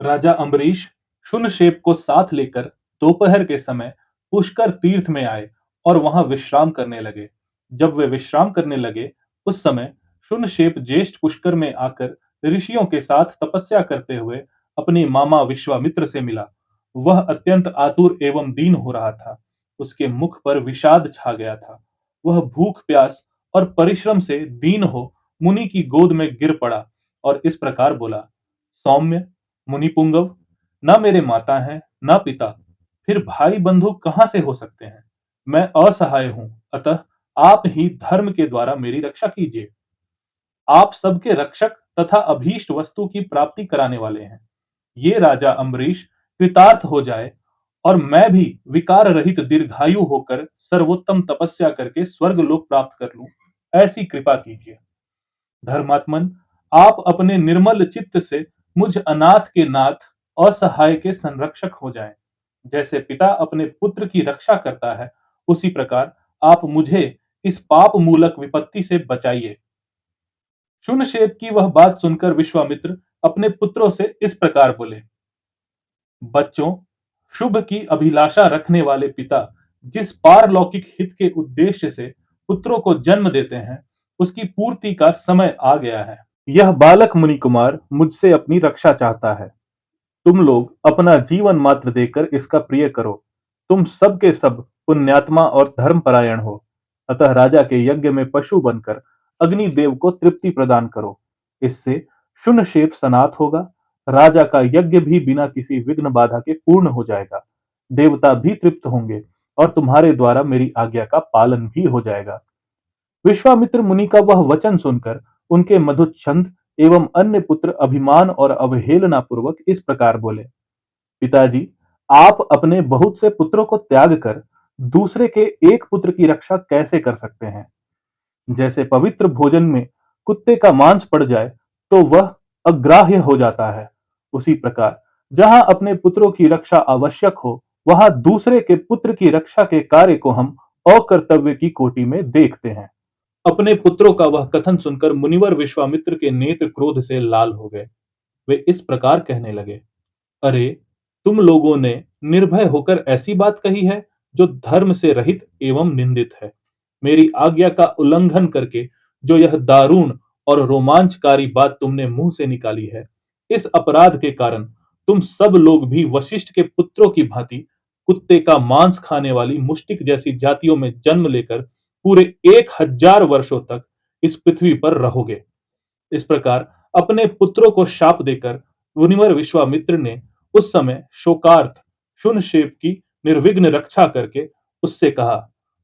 राजा अम्बरीश शून्यशेप को साथ लेकर दोपहर के समय पुष्कर तीर्थ में आए और वहां विश्राम करने लगे। जब वे विश्राम करने लगे, उस समय शून्यशेप ज्येष्ठ पुष्कर में आकर ऋषियों के साथ तपस्या करते हुए अपने मामा विश्वामित्र से मिला। वह अत्यंत आतुर एवं दीन हो रहा था। उसके मुख पर विषाद छा गया था। वह भूख प्यास और परिश्रम से दीन हो मुनि की गोद में गिर पड़ा और इस प्रकार बोला: सौम्य मुनिपुंगव, न मेरे माता हैं न पिता, फिर भाई बंधु कहां से हो सकते हैं। मैं असहाय हूं, अतः आप ही धर्म के द्वारा मेरी रक्षा कीजिए। आप सबके रक्षक तथा अभीष्ट वस्तु की प्राप्ति कराने वाले हैं। ये राजा अम्बरीश कृतार्थ हो जाए और मैं भी विकार रहित दीर्घायु होकर सर्वोत्तम तपस्या करके स्वर्ग लोक प्राप्त कर लूं, ऐसी कृपा कीजिए। धर्मात्मन, आप अपने निर्मल चित्त से मुझ अनाथ के नाथ, असहाय के संरक्षक हो जाएं। जैसे पिता अपने पुत्र की रक्षा करता है, उसी प्रकार आप मुझे इस पाप मूलक विपत्ति से बचाइए। शून्यशेप की वह बात सुनकर विश्वामित्र अपने पुत्रों से इस प्रकार बोले: बच्चों, शुभ की अभिलाषा रखने वाले पिता जिस पारलौकिक हित के उद्देश्य से पुत्रों को जन्म देते हैं, उसकी पूर्ति का समय आ गया है। यह बालक मुनि कुमार मुझसे अपनी रक्षा चाहता है। तुम लोग अपना जीवन मात्र देकर इसका प्रिय करो। तुम सब के सब पुण्यात्मा और धर्मपरायण हो, अतः राजा के यज्ञ में पशु बनकर अग्निदेव को तृप्ति प्रदान करो। इससे शून्यशेप सनाथ होगा, राजा का यज्ञ भी बिना किसी विघ्न बाधा के पूर्ण हो जाएगा। देवता भी तृप्त होंगे और तुम्हारे द्वारा मेरी आज्ञा का पालन भी हो जाएगा। विश्वामित्र मुनि का वह वचन सुनकर उनके मधुर छंद एवं अन्य पुत्र अभिमान और अवहेलना पूर्वक इस प्रकार बोले: पिताजी, आप अपने बहुत से पुत्रों को त्याग कर दूसरे के एक पुत्र की रक्षा कैसे कर सकते हैं। जैसे पवित्र भोजन में कुत्ते का मांस पड़ जाए तो वह अग्राह्य हो जाता है, उसी प्रकार जहां अपने पुत्रों की रक्षा आवश्यक हो, वहां दूसरे के पुत्र की रक्षा के कार्य को हम अकर्तव्य की कोटि में देखते हैं। अपने पुत्रों का वह कथन सुनकर मुनिवर विश्वामित्र के नेत्र क्रोध से लाल हो गए। वे इस प्रकार कहने लगे: अरे, तुम लोगों ने निर्भय होकर ऐसी बात कही है जो धर्म से रहित एवं निंदित है। मेरी आज्ञा का उल्लंघन करके जो यह दारुण और रोमांचकारी बात तुमने मुंह से निकाली है, इस अपराध के कारण तुम सब लोग भी वशिष्ठ के पुत्रों की भांति कुत्ते का मांस खाने वाली मुष्टिक जैसी जातियों में जन्म लेकर पूरे 1000 वर्षों तक इस पृथ्वी पर रहोगे। इस प्रकार अपने पुत्रों को शाप देकर मुनिवर विश्वामित्र ने उस समय शोकार्त शून्यशेप की निर्विघ्न रक्षा करके उससे कहा: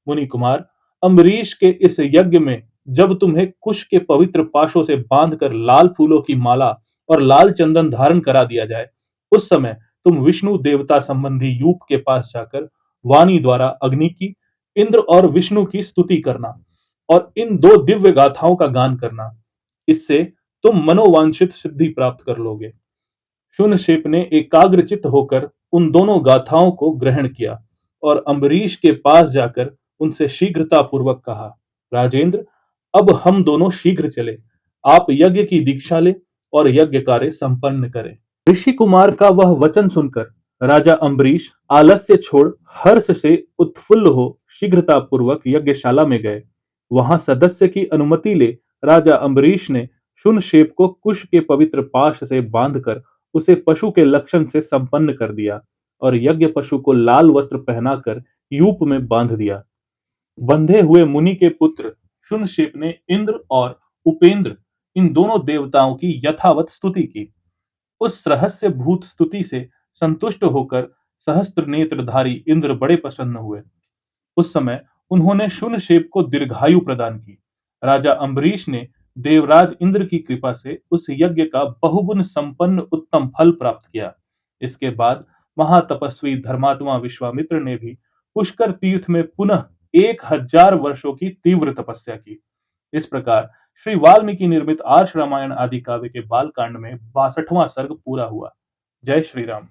मुनि कुमार, अम्बरीश के इस यज्ञ में जब तुम्हें कुश के पवित्र पाशों से बांधकर लाल फूलों की माला और लाल चंदन धारण करा दिया जाए, उस समय तुम विष्णु देवता संबंधी यूप के पास जाकर वाणी द्वारा अग्नि की, इंद्र और विष्णु की स्तुति करना और इन दो दिव्य गाथाओं का गान करना। इससे तुम मनोवांछित सिद्धि प्राप्त कर लोगे। शून्यशेप ने एकाग्रचित्त होकर उन दोनों गाथाओं को ग्रहण किया और अम्बरीश के पास जाकर उनसे शीघ्रता पूर्वक कहा: राजेंद्र, अब हम दोनों शीघ्र चले। आप यज्ञ की दीक्षा ले और यज्ञ कार्य संपन्न करें। ऋषि कुमार का वह वचन सुनकर राजा अम्बरीश आलस्य छोड़ हर्ष से उत्फुल्ल हो शीघ्रता पूर्वक यज्ञशाला में गए। वहां सदस्य की अनुमति ले राजा अम्बरीश ने शून्यशेप को कुश के पवित्र पाश से बांधकर उसे पशु के लक्षण से संपन्न कर दिया और यज्ञ पशु को लाल वस्त्र पहनाकर यूप में बांध दिया। बंधे हुए मुनि के पुत्र शून्यशेप ने इंद्र और उपेंद्र, इन दोनों देवताओं की यथावत स्तुति की। उस रहस्य भूत स्तुति से संतुष्ट होकर सहस्त्र नेत्रधारी इंद्र बड़े प्रसन्न हुए। उस समय उन्होंने शून्यशेप को दीर्घायु प्रदान की। राजा अम्बरीश ने देवराज इंद्र की कृपा से उस यज्ञ का बहुगुण संपन्न उत्तम फल प्राप्त किया। इसके बाद महातपस्वी धर्मात्मा विश्वामित्र ने भी पुष्कर तीर्थ में पुनः 1000 वर्षों की तीव्र तपस्या की। इस प्रकार श्री वाल्मीकि निर्मित आर्ष रामायण आदि काव्य के बाल कांड में 62वां सर्ग पूरा हुआ। जय श्री राम।